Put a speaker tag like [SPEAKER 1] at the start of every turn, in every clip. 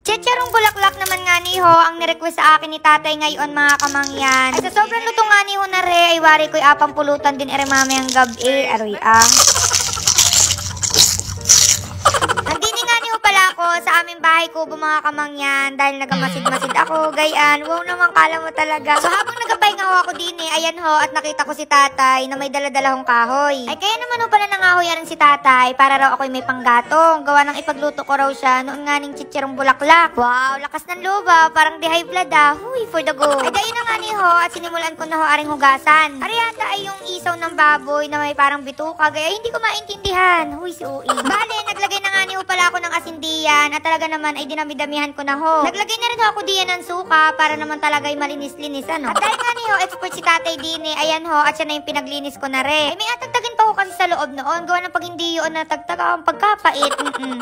[SPEAKER 1] Chicharong bulaklak naman nga ni ho ang nirequest sa akin ni tatay ngayon mga kamangyan. Ay sa sobrang luto nga ni ho na re, ay wari ko'y apang pulutan din ere mamayang gabi. Aroy Nandini nga ni ho pala ako sa aming bahay kubo mga kamangyan dahil nagamasid-masid ako. Gayan, wow naman kala mo talaga. So habang nagabay nga ako din ayan ho at nakita ko si tatay na may dala-dalahong kahoy. Ay kaya naman ho pala nangahoy rin si tatay para raw ako'y may panggatong. Gawa ng ipagluto ko raw siya noon nga ning chicharong bulaklak. Wow, lakas ng loba, parang di high blood Huy, for the go. Ay dayon na nga ni ho at sinimulan ko na ho aring hugasan. Ari yata ay yung isaw ng baboy na may parang bituka. Gaya hindi ko maintindihan. Huy, si Ui. Bale, naglagay na nga ni ho pala ako ng asindiyan at talaga naman ay dinami-damihan ko na ho. Naglagay na rin ho ako diyan ng suka para naman talaga ay malinis-linis ano. At dahil nga ni ho, expert si tatay din ayan ho, at siya na yung pinaglinis ko na rin. Ay may atagtagin pa ho kasi sa loob noon. Gawa ng pag hindi yun natagtag ang pagkapait.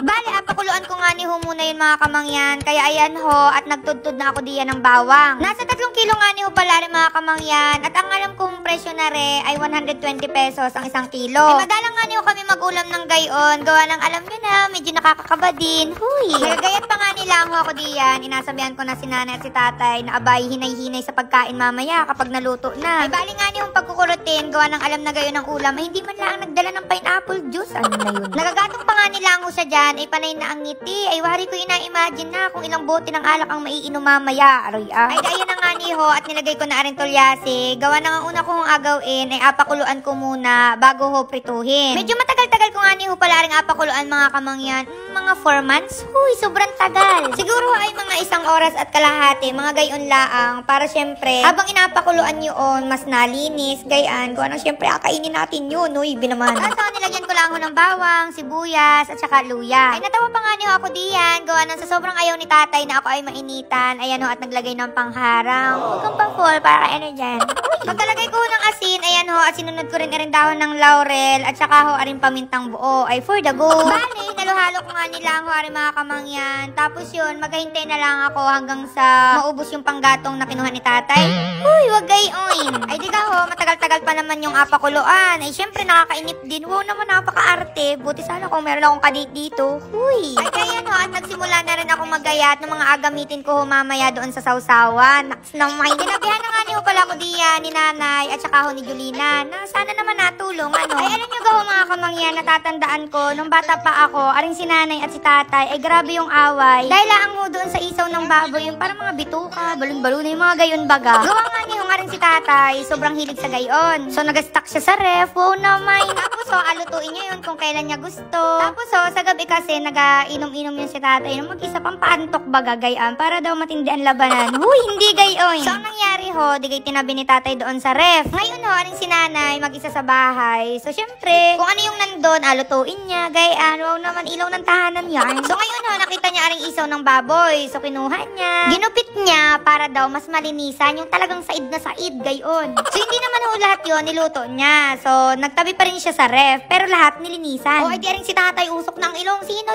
[SPEAKER 1] Bale, apakuluan ko nga ni ho muna yun mga kamangyan. Kaya ayan ho, at nagtudtod na ako diyan ng bawang. Nasa 3 kilo nga ni ho pala rin mga kamangyan. At ang alam kong presyo na rin ay 120 pesos ang 1 kilo. Ay madalang nga ni ho kami mag-ulam ng gayon. Gawa ng alam nyo na, medyo nakakakaba din. Huy! Nagagayat pa nga nila ho ako diyan. Inasabihan ko na si nanay at si tatay na abay hinay-hinay sa pagkain mamaya kapag naluto na. Ay bali nga ni ho pagkukurutin. Gawa ng alam na gayon ng ulam. Ay hindi man lang nagdala ng pineapple juice. Ano na yun? Nagagatong pa nga nila ho siya dyan. Ay panay na ang ngiti. Ay wari ko ina-imagine na kung ilang bote ng alak ang maiinom mamaya. Aroy Ay dayon na nga ni ho at nilagay ko na rin tolyase. Gawa na nga una kong agawin ay apakuluan ko muna bago ho prituhin. Medyo matagal-tagal ko nga ni ho pala rin apakuluan mga kamangyan. Mga 4 months? Huy, sobrang tagal. Siguro ay mga 1 oras at kalahati, mga gayon laang. Para syempre, habang inapakuluan yun, mas nalinis, gayan. Kung ano syempre, akainin natin yun, huy, binaman. At so, nilagyan ko lang ho ng bawang, sibuyas, at saka luya. Ay, natawa pa nga niyo ako diyan. Gawa ng sa sobrang ayaw ni tatay na ako ay mainitan. Ayan ho, at naglagay ng pangharang. Huwag kang pang-fall, para kay ano dyan. Pagkalagay ko ho ng asin, ayan ho, at sinunod ko rin dahon ng laurel, at saka ho, aring pamintang buo. Ay, for the go. Bale, naluhalo ko nga nila ho, aring mga kamangyan. Tapos yun, maghahintay na lang ako hanggang sa maubos yung panggatong na kinuha ni tatay. Huy, wag gayon. Ay, di ka ho, matagal-tagal pa naman yung apakuluan. Ay, syempre, nakakainip din. Wow naman, napaka-arte. Buti sana kung meron akong kadate dito. Huy. Ay, kaya no, at nagsimula na rin ako magayat ng mga agamitin ko mamaya doon sa sausawan. Naks naman, dinabihan na nga niyo pala ko diyan ni nanay at saka ho ni Julina na sana naman natulong, ano. Ay, alam nyo gaho mga kamangyan, natatandaan ko, nung bata pa ako, aring si nanay at si tatay, ay grabe yung away. Dahil lang ho doon sa isaw ng baboy, yung parang mga bituka, balon-balon, yung mga gayon baga. Gawa nga niyo nga rin si tatay, sobrang hilig sa gayon. So, nag-stack siya sa ref, wow naman. Tapos, so, alutuin niya yun kung kailan niya gusto. Tapos, so, sa gabi kasi, nag-inom-inom yun si tatay, nung mag-isa pang paantok baga gayan, para daw matindi ang labanan. Huy, hindi gayon. So, ang nangyari ho, di kay tinabi ni tatay doon sa ref. Ngayon ho, aring si nanay, mag-isa sa bahay. So, syempre, kung ano yung nandun, alutuin niya, gayan, wow naman, ilaw ng tahanan yan. So, ngayon ho, nakita niya aring isaw ng baboy. So, kinuha niya, ginupit niya, para daw mas malinisan, yung talagang said na said, gayon. So, hindi naman ho lahat yun, niluto niya. So, nagtabi pa rin siya sa ref, pero lahat nilinisan. O, ay di aring si tatay, usok ng ilong, sino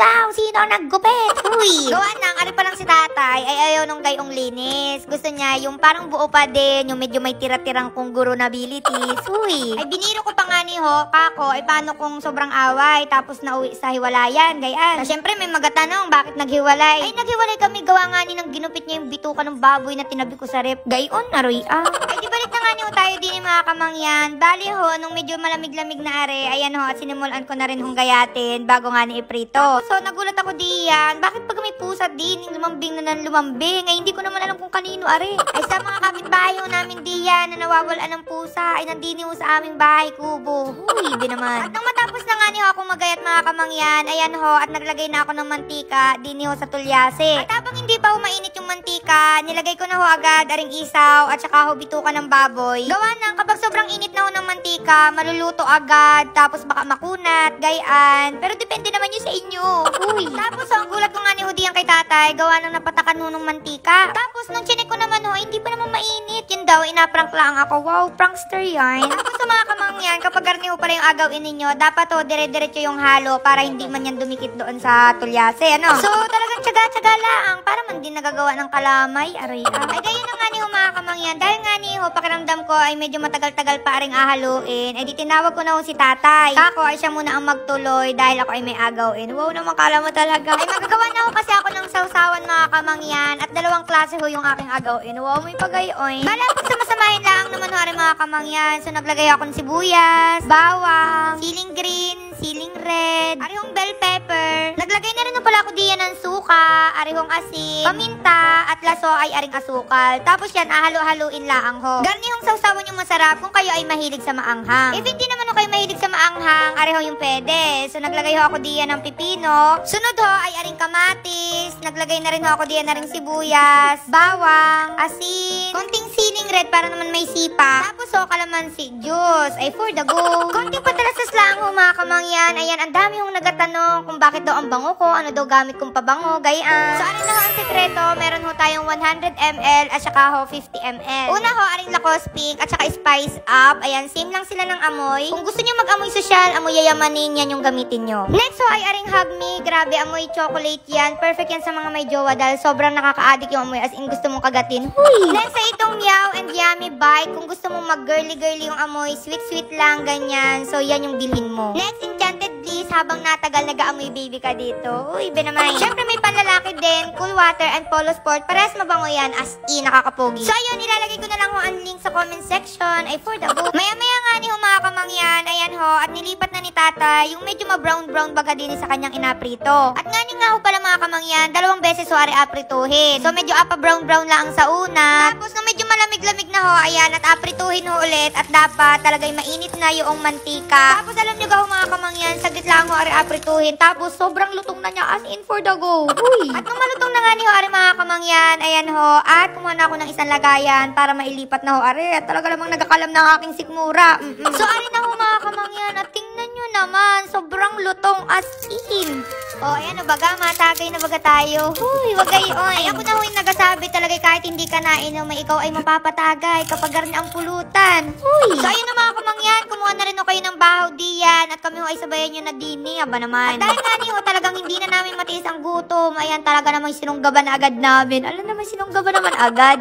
[SPEAKER 1] ang naggupit? Uy, gawa nang, ari pa lang si tatay, ay ayaw nung gayong linis. Gusto niya, yung parang buo pa din, yung medyo may tira-tirang kunguro na abilities. Uy, ay biniro ko pa nga ni ho, kako, ay paano kung sobrang away, tapos nauwi sa hiwalayan, gayan. So, syempre, may magatanong, bakit naghiwalay? Ay, naghiwalay kami, gawa nga ni nang ginupit niya yung bituka ng baboy na tinabi ko sa rep. Gayon, aroy Ay, di balik na nga ni ho tayo din mga kamangyan. Bali ho, nung medyo malamig-lamig na are, ayan ho, at sinimulan ko na rin hong gayatin bago nga ni iprito. So, nagulat ako diyan, bakit pag may pusat din, lumambing na ng lumambing? Ay, hindi ko naman alam kung kanino are. Ay, sa mga kapitbahay ho namin diyan na nawawalan ng pusa, ay nandini ho sa aming bahay kubo. Huy, di naman. At nang matapos na nga ni ho ako magayat mga kamangyan, ayan ho, at naglagay na ako ng mantika, dini ho sa tulyase. At habang hindi pa ho mainit yung mantika, nilagay ko na ho agad aring isaw at saka ho bituka ng baboy. Gawa nang kapag sobrang init na ho ng mantika, maluluto agad, tapos baka makunat, gayan. Pero depende naman yun sa inyo. Uy. Tapos ho, ang gulat ko nga ni Hudi kay tatay, gawa nang napatakan ho ng mantika. Tapos nung chinek ko naman ho, hindi pa naman mainit. Yun daw, inaprank lang ako. Wow, prankster yan. Tapos sa mga kamangyan, kapag garni ho pala yung agawin ninyo, dapat ho, dire-diretso yung halo para hindi man yan dumikit doon sa tulyase, ano? So, talagang tsaga-tsaga lang para man din din nagagawa ng kalamay. Aray Ay gayon na nga ni ho mga kamangyan. Dahil nga ni ho, pakiramdam ko ay medyo matagal-tagal pa ring ahaluin. Ay di tinawag ko na ho si tatay. Kako ay siya muna ang magtuloy dahil ako ay may agawin. Wow naman, kala mo talaga. Ay magagawa na ho kasi ako ng sausawan mga kamangyan. At dalawang klase ho yung aking agawin. Wow, may pagayoy. Bala po sa masamahin lang naman ho rin mga kamangyan. So naglagay ako ng sibuyas, bawang, siling green, siling red, arihong bell pepper. Naglagay na rin ho pala ako diyan ng suka, arihong asin, paminta, at laso ay aring asukal. Tapos yan, ahalo-haluin laang ho. Garnihong sausawan yung masarap kung kayo ay mahilig sa maanghang. If hindi naman ho kayo mahilig sa maanghang, ariho yung pwede. So naglagay ho ako diyan ng pipino. Sunod ho ay aring kamatis. Naglagay na rin ho ako diyan na ring sibuyas, bawang, asin, konting siling red para naman may sipa. Tapos ho, kalamansi juice. Ay for the go. Konting patalasas lang ho mga kamangyan. Ayan, ang dami hong nagatanong kung bakit daw ang bango ko, ano daw gamit kong pabango, gayaan. So ano na ho ang sekreto, meron ho tayong 100 ml at saka ho 50 ml. Una ho, aring Lacoste Pink at saka Spice Up. Ayan, same lang sila ng amoy. Kung gusto nyo mag-amoy sosyal, amoy yayamanin, yan yung gamitin nyo. Next ho ay aring Hug Me. Grabe, amoy chocolate yan. Perfect yan sa mga may jowa dahil sobrang nakaka-addict yung amoy as in gusto mong kagatin. Huy! Next ay itong Meow and Yummy Bite. Kung gusto mong mag-girly-girly yung amoy, sweet-sweet lang, ganyan. So yan yung bilhin mo. Next, Enchanted Bliss. Habang natagal, nag-aamoy baby ka dito. Uy, benamay. Siyempre may panlalaki din, Cool Water and Polo Sport. Parehas mabango yan, as in, nakakapogi. So ayun, nilalagay ko na lang ho ang link sa comment section. Ay for the book. Maya-maya nga ni ho mga kamangyan. Ayan ho, at nilipat na ni tatay yung medyo ma-brown-brown baga din sa kanyang inaprito. At nga nga ho pala mga kamangyan, dalawang beses ho ari aprituhin. So medyo apa-brown-brown lang sa una. Tapos nung medyo malamig-lamig na ho, ayan, at aprituhin ho ulit. At dapat talagay mainit na yung mantika. Tapos alam nyo ho mga kamangyan, saglit lang ho ari aprituhin. Tapos sobrang lutong na niya as in for the go. Uy! At nung malutong na nga ni ho ari mga kamangyan, ayan ho, at kumuha na ako ng isang lagayan para mailipat na ho ari. At talaga namang nagkakalam ng aking sikmura. So ari na ho mga kamangyan, at tingnan nyo naman, sobrang lutong as in. O, ayan o baga, matagay na baga tayo. Huy, wag gayon. Ay, ako na ho yung nagasabi talaga kahit hindi ka nainom, may ikaw ay mapapatagay kapag garni ang pulutan. Huy! So, ayun na mga kamangyan, kumuha na rin ho kayo ng bahaw diyan at kami ho ay sabayan nyo na dini. Aba naman. At dahil nga ho, talagang hindi na namin matiis ang gutom. Ayan, talaga namang sinunggaban na agad namin. Alam naman, sinunggaban naman agad.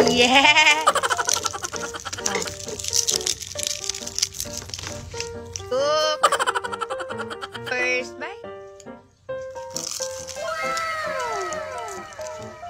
[SPEAKER 1] Yeah! Cook! First bite.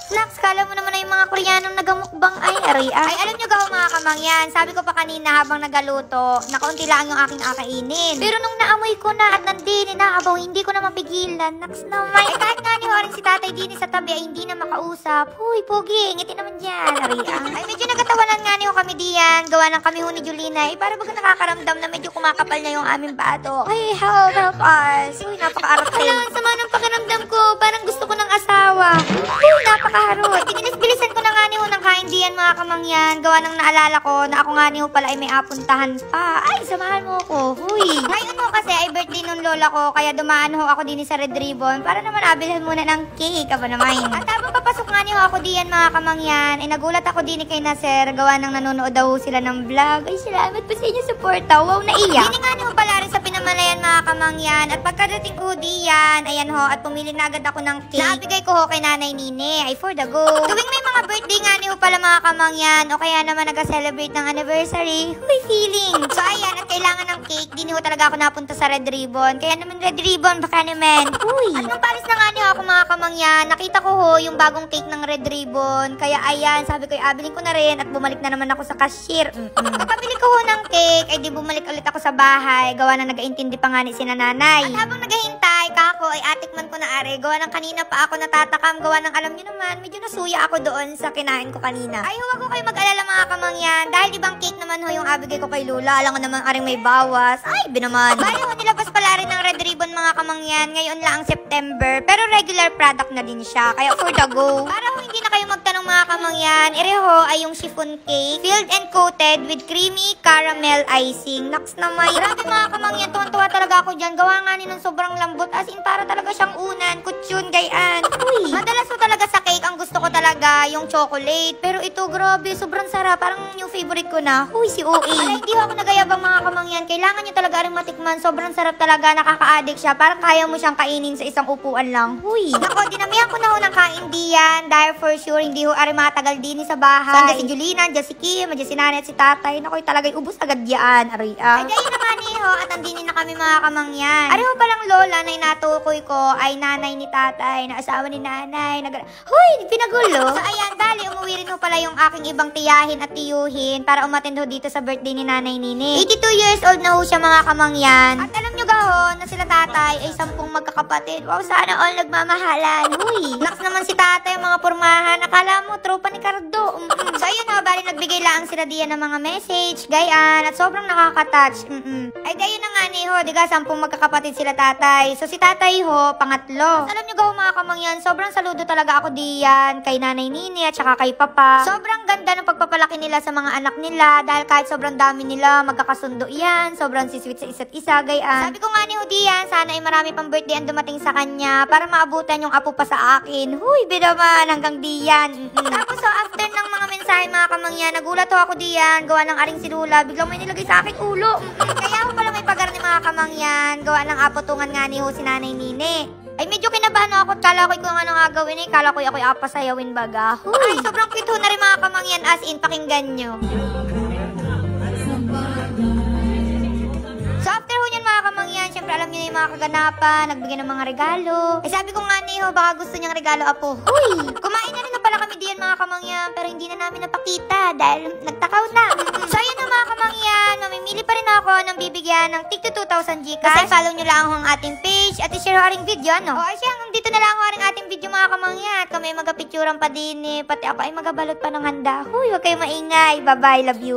[SPEAKER 1] Snacks, kala mo naman na yung mga Koreanong nagamukbang ay aray. Ay, alam nyo gaho mga kamangyan, sabi ko pa kanina habang nagaluto, nakaunti lang yung aking akainin. Pero nung naamoy ko na at nandini na abaw, hindi ko na mapigilan. Naks naman. Ay, kahit nga ni Horing si tatay dini sa tabi ay hindi na makausap. Huy, pogi, ngiti naman dyan. Aray. Ay, medyo nagkatawanan nga ni ho kami diyan. Gawa ng kami ho ni Julina. Ay, para baga nakakaramdam na medyo kumakapal na yung aming bato. Ay, help us. Uy, napaka-arate. Alam, sama ng pakiramdam ko. Parang gusto ko ng asawa. Uy, napaka-harot. Binilis-bilisan ko na nga ni ho ng kain diyan mga kamangyan. Gawa ng naalala ko na ako nga ni ho pala ay may apuntahan pa. Ay, samahan mo ko. Huy. Ngayon ho kasi ay birthday nung lola ko. Kaya dumaan ho ako din sa Red Ribbon para naman abilhan muna ng cake. Aba naman. At habang papasok nga ni ho ako diyan mga kamangyan, ay nagulat ako din kay Nasir. Gawa ng nanonood daw sila ng vlog. Ay, salamat po sa inyo suporta. Wow, naiyak. Hindi nga ni ho pala rin sa pinamalayan mga kamangyan. At pagkadating ko diyan, ayan ho, at pumili na agad ako ng cake. Naabigay ko ho kay Nanay Nine. Ay, for the go. Tuwing may mga birthday nga ni ho pala mga kamangyan, o kaya naman nag-celebrate ng anniversary, huy, feeling. So, ayan, at kailangan ng cake. Di ni ho talaga ako napunta sa Red Ribbon. Kaya naman Red Ribbon, baka naman. Huy. At nung palis na nga ni ho ako mga kamangyan, nakita ko ho yung bagong cake ng Red Ribbon. Kaya ayan, sabi ko, abilin ko na rin at bumalik na naman ako sa cashier. Kapabili ko ho ng cake, ay di bumalik ulit ako sa bahay. Gawa na nag-aintindi pa nga ni sina nanay. At habang naghahintay, kako, ay atikman ko na are. Gawa ng kanina pa ako natatakam. Gawa ng alam niyo naman, medyo nasuya ako doon sa kinain ko kanina. Ay, huwag ko kayo mag-alala mga kamangyan. Dahil di bang cake naman ho yung abigay ko kay Lula. Alam ko naman aring may bawas. Ay, binaman. Bali ho, nilabas pala rin ng Red Ribbon mga kamangyan. Ngayon lang ang September. Pero regular product na din siya. Kaya for the go. Para ho hindi na kayo magtanong mga kamangyan, ireho ay yung chiffon cake. Filled and coated with creamy caramel icing. Naks naman. Grabe mga kamangyan. Tuwan-tuwa talaga ako dyan. Gawa nga ni ng sobrang lambot. As in, para talaga siyang unan. Kutsyon, gayaan. Uy. Madalas ho talaga sa cake, ang gusto ko talaga yung chocolate. Pero ito, grabe. Sobrang sarap. Parang yung favorite ko na. Huy, si OA. Ay, hindi ho ako nagayabang mga kamangyan. Kailangan nyo talaga rin matikman. Sobrang sarap talaga. Nakaka-addict siya. Parang kaya mo siyang kainin sa isang upuan lang. Huy. Nako, dinamihan ko na ho ng kain yan, dahil for sure, hindi ho ari matagal din sa bahay. So, si Julina, si Kim, si nanay at si tatay. Nakoy talagay ubos agad yan, ari Ay, gayon naman ho, at andini na kami mga kamangyan. Ari ho palang lola na inatukoy ko ay nanay ni tatay, na asawa ni nanay. Huy, pinagulo. So, ayan, bali, umuwi rin ho pala yung aking ibang tiyahin at tiyuhin para umattend ho dito sa birthday ni nanay Nini. 82 years old na ho siya mga kamangyan. At alam nyo gahon na sila tatay ay 10 magkakapatid. Wow, sana all nagmamahalan. Huy, naks naman si tatay mga pormahan. Akala mo, tropa ni Cardo. So, ayun ho, bali nagbigay lang sila diyan ng mga message, gayan, at sobrang nakaka-touch. Ay, gayon na nga ni ho, diga, 10 magkakapatid sila tatay. So, si tatay ho, pangatlo. Alam nyo gahon mga kamangyan, sobrang saludo talaga ako diyan kay nanay Nini at saka kay papa. Sobrang ganda ng pagpapalaki nila sa mga anak nila dahil kahit sobrang dami nila, magkakasundo yan. Sobrang sisweet sa isa't isa, gayan. Sabi ko nga ni ho diyan, sana ay marami pang birthday ang dumating sa kanya para maabutan yung apo pa sa akin. Huy, bidaman, hanggang diyan. Tapos so, after ng mga mensahe mga kamangyan, nagulat ho ako diyan, gawa ng aring silula, biglang may nilagay sa aking ulo. Kaya ho pala may pagar ni mga kamangyan, gawa ng apotungan nga ni ho si nanay Nini. Ay, medyo kinabahan ako at kala ko kung ano nga gawin eh. Kala ko ako'y apasayawin baga. Ay, sobrang cute ho na rin mga kamangyan, as in, pakinggan nyo. So, after ho nyan mga kamangyan, syempre alam nyo na yung mga kaganapan, nagbigay ng mga regalo. Eh, sabi ko nga niho, baka gusto niyang regalo apo. Huy! Kumain na rin na pala kami diyan mga kamangyan, pero hindi na namin napakita dahil nagtakaw na. So, ayun na mga kamangyan, mamimili pa rin ako ng bibigyan ng tig 2,000 Gcash. Kasi follow nyo lang ang ating page at i-share ho aring video, no? O, ay siya, hanggang dito na lang ho aring ating video mga kamangyan. At kami magapicturan pa din eh, pati ako ay magabalot pa ng handa. Huy, huwag kayo maingay. Bye-bye, love you.